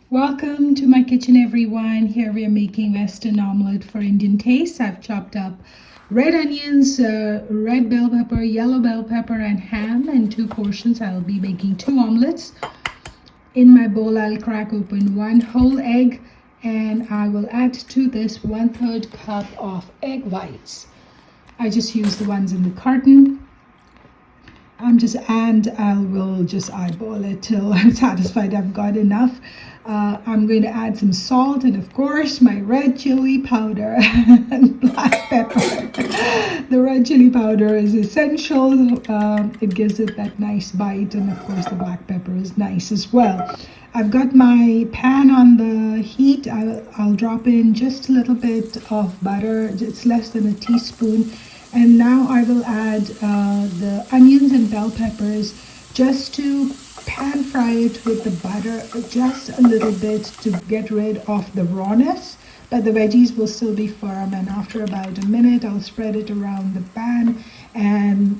Welcome to my kitchen, everyone. Here we are making Western omelette for Indian taste. I've chopped up red onions, red bell pepper, yellow bell pepper, and ham in two portions. I'll be making two omelettes. In my bowl, I'll crack open one whole egg, and I will add to this 1/3 cup of egg whites. I just use the ones in the carton. I will just eyeball it till I'm satisfied I've got enough. I'm going to add some salt and of course my red chili powder and black pepper. The red chili powder is essential. It gives it that nice bite, and of course the black pepper is nice as well. I've got my pan on the heat. I'll drop in just a little bit of butter. It's less than a teaspoon. And now I will add the onions and bell peppers just to pan fry it with the butter just a little bit to get rid of the rawness, but the veggies will still be firm. And after about a minute, I'll spread it around the pan and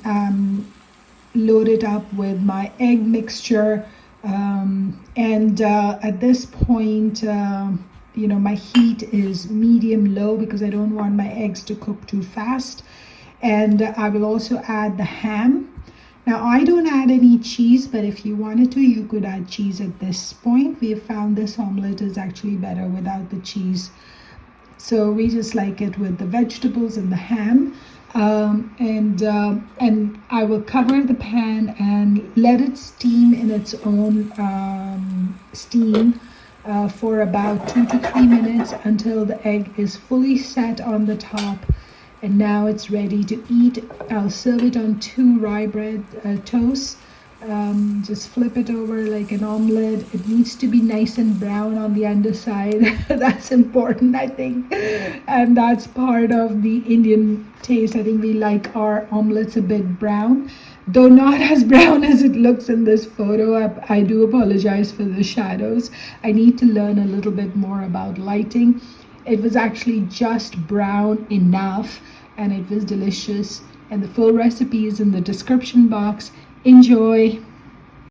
load it up with my egg mixture. At this point, my heat is medium low because I don't want my eggs to cook too fast. And I will also add the ham. Now I don't add any cheese, but if you wanted to, you could add cheese at this point. We have found this omelette is actually better without the cheese. So we just like it with the vegetables and the ham. And I will cover the pan and let it steam in its own steam for about 2 to 3 minutes until the egg is fully set on the top. And now it's ready to eat. I'll serve it on 2 rye bread toasts. Just flip it over like an omelette. It needs to be nice and brown on the underside. That's important, I think. And that's part of the Indian taste. I think we like our omelettes a bit brown, though not as brown as it looks in this photo. I do apologize for the shadows. I need to learn a little bit more about lighting. It was actually just brown enough, and it was delicious. And the full recipe is in the description box. Enjoy.